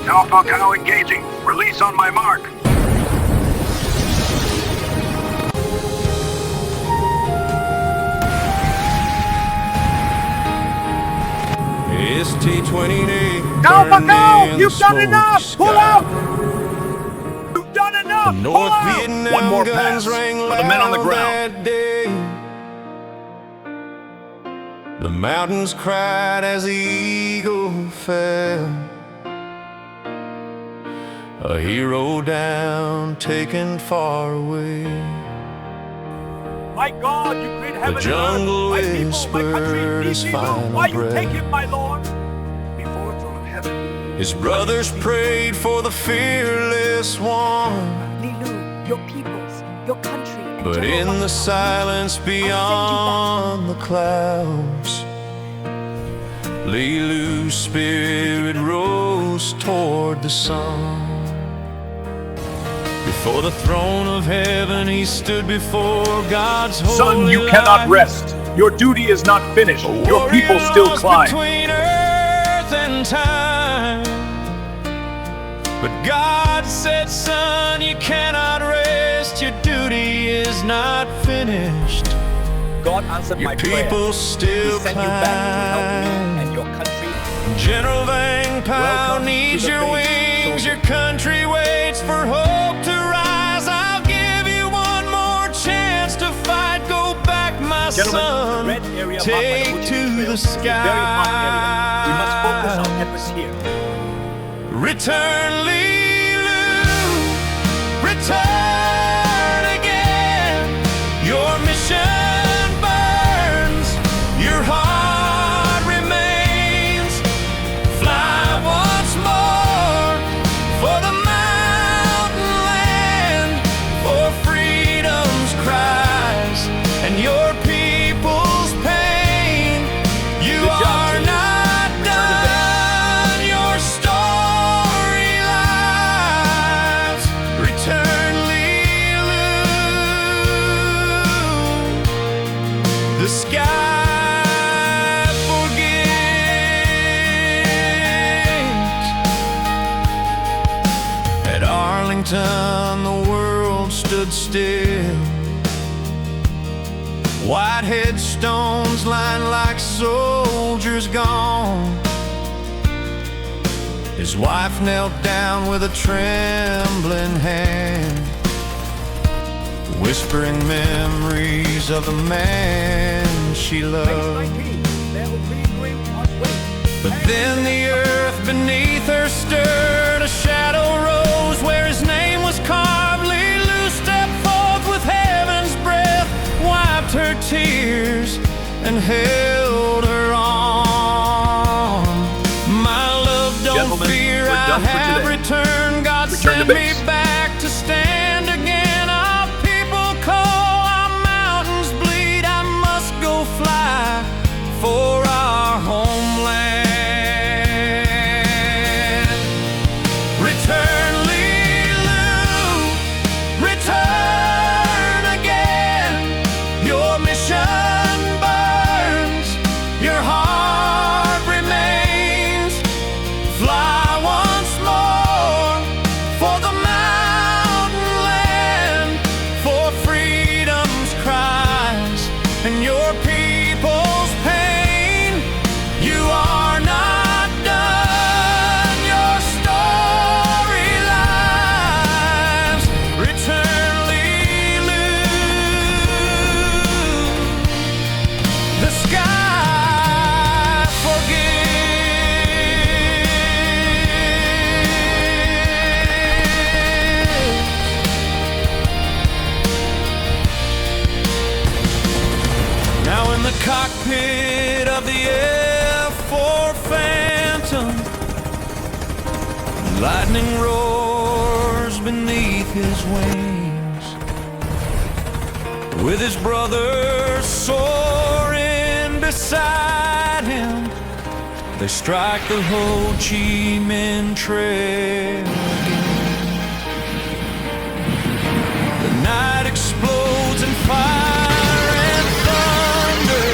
Alpha cow engaging. Release on my mark. It's T-28. Alpha cow, you've done enough. Pull out. You've done enough. Pull North out. Vietnam One more guns pass rang for the men on the loud ground. that day. The mountains cried as the eagle fell. A hero down, taken far away. My God, you create heaven The jungle and earth. My people, my country whispered needs his you. final Why you breath. take him, my Lord? Before the throne of heaven. His brothers prayed for the fearless one, Lee Lue, your peoples, your country, and but General in the Washington, silence beyond the clouds, Lee Lue's spirit rose toward the sun. Before the throne of heaven, he stood before God's holy Son, you cannot light. rest. Your duty is not finished. Your people still Lost climb. between earth and time. But God said, son, you cannot rest. Your duty is not finished. God answered Your my prayer. people He still sent you back to help me climb. and your country. General Vang Pao Welcome needs to the your base, wings. soldier. Your country waits for hope to rise. I'll give you one more chance to fight. Go back, my Gentlemen, son. the red area Take marked by the to Hmoob the trail is a very hot area. We must focus sky. our efforts here. Return, Lee Lue. Return again. Your mission burns. Your heart remains. Fly once more for the mountain land, for freedom's cries and your people's pain. You Good job, are team. not Return to done. Your story lives. Return, Lee Lue. The sky forgets. At Arlington, the world stood still. White headstones lined like soldiers gone. His wife knelt down with a trembling hand, whispering memories of the man she loved. But then the earth beneath her stirred, a shadow rose where his name was carved. Lee Lue stepped forth with heaven's breath, wiped her tears and held her on. My love, don't Gentlemen, fear, we're I done for have today. returned. God Return to sent me base. back to stand again. Our people call, our mountains bleed. I must go fly for our homeland. Return, Lee Lue. Return again. Your mission burns. Your heart remains. Fly once more for the mountain land, for freedom's cries and your people's pain. You are not done. Your story lives. Return, Lee Lue. The sky forgets. Now in the cockpit of the F-4 Phantom, lightning roars beneath his wings. With his brother soaring beside him, they strike the Ho Chi Minh Trail again. The night explodes in fire and thunder.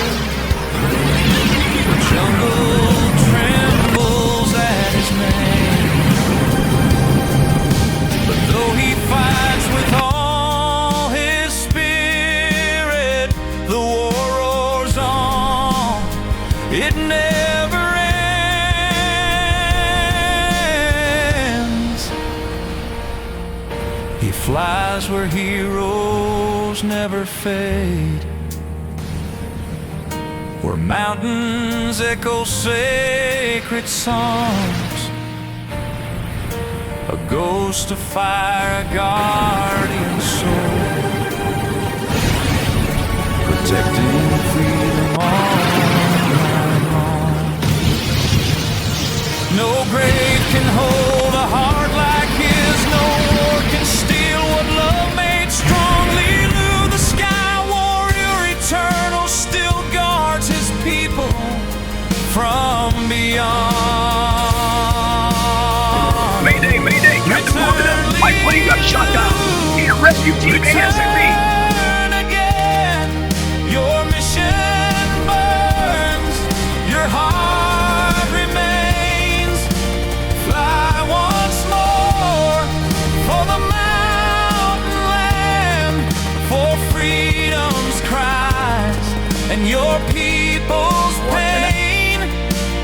The jungle trembles at his name. flies where heroes never fade, where mountains echo sacred songs, a ghost of fire, a guardian soul, protecting freedom all night long. No grave can hold a heart like his, no war can steal what love made strong. Lee Lue, the sky warrior eternal, still guards his people from beyond. Mayday, mayday, Captain Morgan! My plane got shot down! Need a rescue team ASAP! Again, your mission burns, your heart remains. Fly once more for the mountain land, for freedom's cries and your people's pain.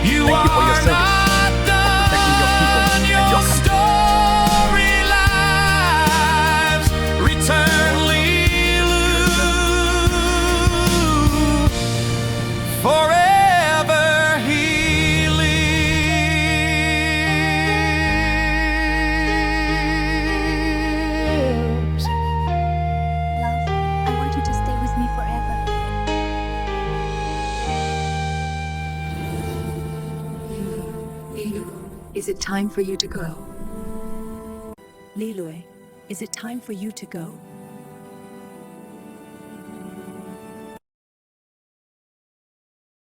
You Thank you for your are service, not protecting your people done. and your Your country. story lives. Return, Lee Lue. Forever he lives. Love, I want you to stay with me forever. Is it time for you to go? Lee Lue, is it time for you to go?